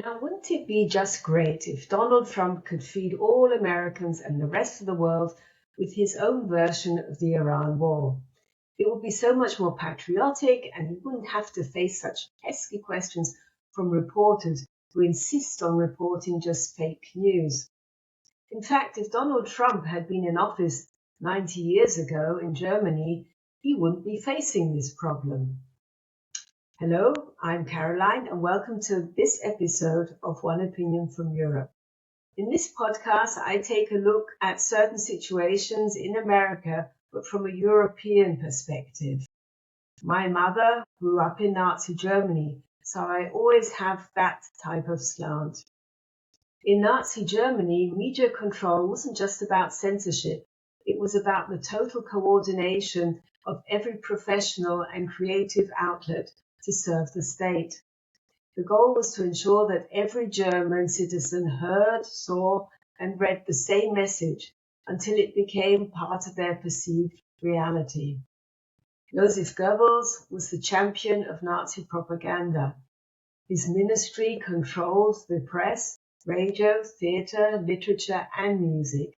Now, wouldn't it be just great if Donald Trump could feed all Americans and the rest of the world with his own version of the Iran war? It would be so much more patriotic, and he wouldn't have to face such pesky questions from reporters who insist on reporting just fake news. In fact, if Donald Trump had been in office 90 years ago in Germany, he wouldn't be facing this problem. Hello, I'm Caroline, and welcome to this episode of One Opinion from Europe. In this podcast, I take a look at certain situations in America, but from a European perspective. My mother grew up in Nazi Germany, so I always have that type of slant. In Nazi Germany, media control wasn't just about censorship. It was about the total coordination of every professional and creative outlet to serve the state. The goal was to ensure that every German citizen heard, saw, and read the same message until it became part of their perceived reality. Joseph Goebbels was the champion of Nazi propaganda. His ministry controlled the press, radio, theatre, literature, and music.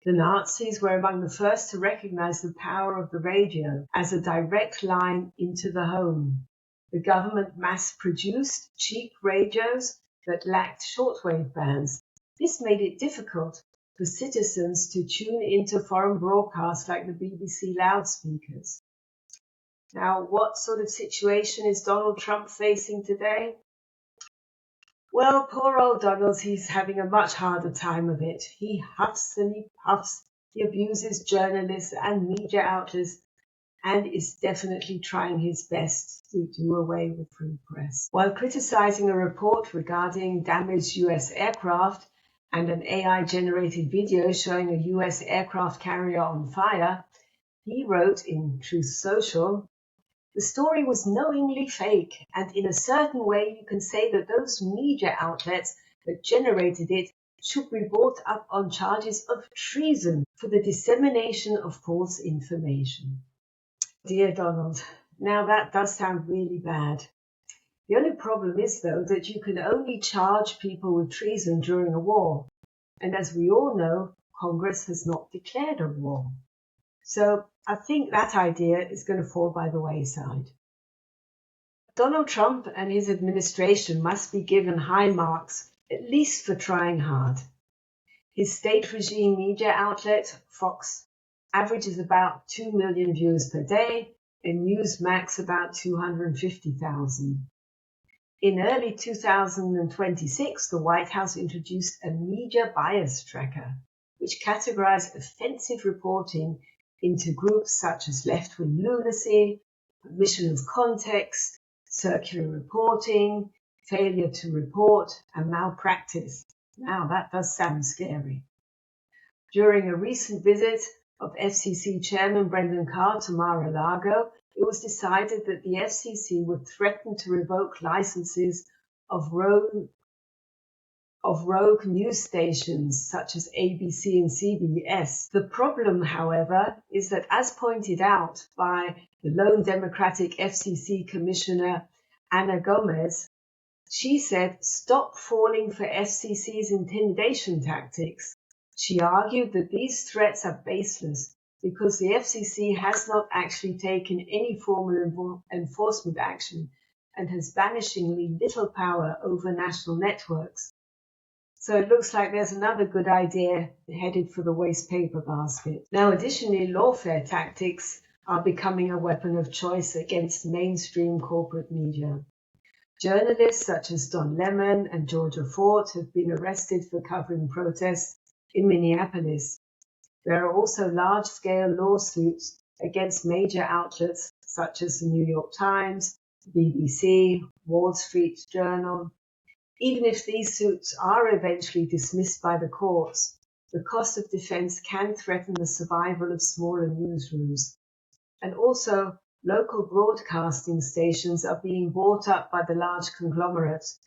The Nazis were among the first to recognize the power of the radio as a direct line into the home. The government mass-produced cheap radios that lacked shortwave bands. This made it difficult for citizens to tune into foreign broadcasts like the BBC loudspeakers. Now, what sort of situation is Donald Trump facing today? Well, poor old Donald, he's having a much harder time of it. He huffs and he puffs, he abuses journalists and media outlets, and is definitely trying his best to do away with free press. While criticizing a report regarding damaged US aircraft and an AI-generated video showing a US aircraft carrier on fire, he wrote in Truth Social, "The story was knowingly fake, and in a certain way you can say that those media outlets that generated it should be brought up on charges of treason for the dissemination of false information." Dear Donald, now that does sound really bad. The only problem is, though, that you can only charge people with treason during a war. And as we all know, Congress has not declared a war. So I think that idea is going to fall by the wayside. Donald Trump and his administration must be given high marks, at least for trying hard. His state regime media outlet, Fox, averages about 2 million viewers per day, and Newsmax about 250,000. In early 2026, the White House introduced a media bias tracker, which categorized offensive reporting into groups such as left-wing lunacy, omission of context, circular reporting, failure to report, and malpractice. Now, that does sound scary. During a recent visit of FCC Chairman Brendan Carr to Mar-a-Lago, it was decided that the FCC would threaten to revoke licenses of rogue news stations such as ABC and CBS. The problem, however, is that, as pointed out by the lone Democratic FCC Commissioner Ana Gomez, she said, "Stop falling for FCC's intimidation tactics." She argued that these threats are baseless because the FCC has not actually taken any formal enforcement action and has vanishingly little power over national networks. So it looks like there's another good idea headed for the waste paper basket. Now, additionally, lawfare tactics are becoming a weapon of choice against mainstream corporate media. Journalists such as Don Lemon and Georgia Fort have been arrested for covering protests in Minneapolis. There are also large-scale lawsuits against major outlets such as the New York Times, BBC, Wall Street Journal. Even if these suits are eventually dismissed by the courts, the cost of defense can threaten the survival of smaller newsrooms. And also, local broadcasting stations are being bought up by the large conglomerates,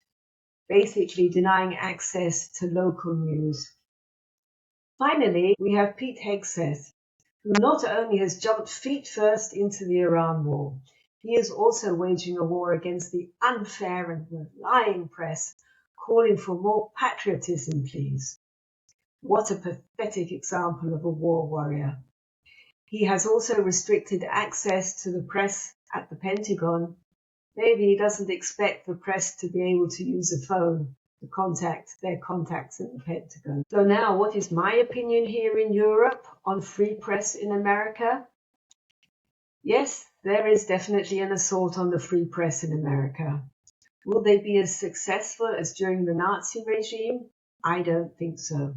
basically denying access to local news. Finally, we have Pete Hegseth, who not only has jumped feet first into the Iran war, he is also waging a war against the unfair and the lying press calling for more patriotism, please. What a pathetic example of a war warrior. He has also restricted access to the press at the Pentagon. Maybe he doesn't expect the press to be able to use a phone to contact their contacts at the Pentagon. So now, what is my opinion here in Europe on free press in America? Yes, there is definitely an assault on the free press in America. Will they be as successful as during the Nazi regime? I don't think so.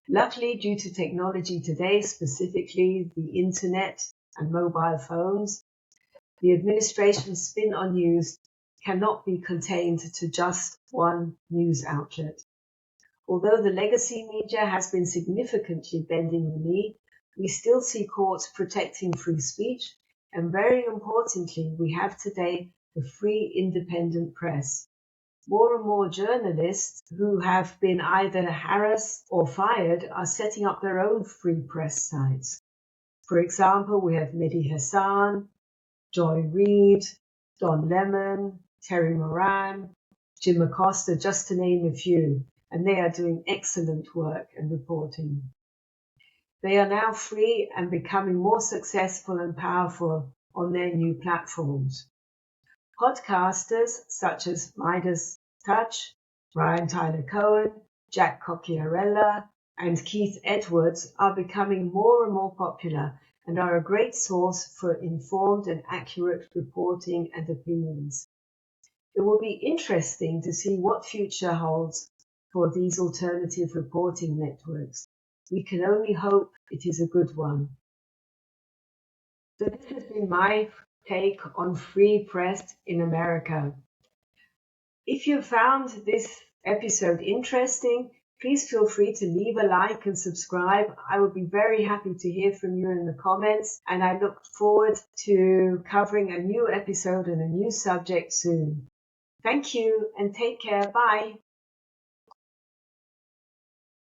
Luckily, due to technology today, specifically the internet and mobile phones, the administration's spin on news cannot be contained to just one news outlet. Although the legacy media has been significantly bending the knee, we still see courts protecting free speech, and very importantly, we have today the free independent press. More and more journalists who have been either harassed or fired are setting up their own free press sites. For example, we have Mehdi Hassan, Joy Reid, Don Lemon, Terry Moran, Jim Acosta, just to name a few, and they are doing excellent work and reporting. They are now free and becoming more successful and powerful on their new platforms. Podcasters such as Midas Touch, Brian Tyler Cohen, Jack Cocchiarella, and Keith Edwards are becoming more and more popular and are a great source for informed and accurate reporting and opinions. It will be interesting to see what future holds for these alternative reporting networks. We can only hope it is a good one. So this has been my take on free press in America. If you found this episode interesting, please feel free to leave a like and subscribe. I would be very happy to hear from you in the comments, and I look forward to covering a new episode and a new subject soon. Thank you and take care. Bye.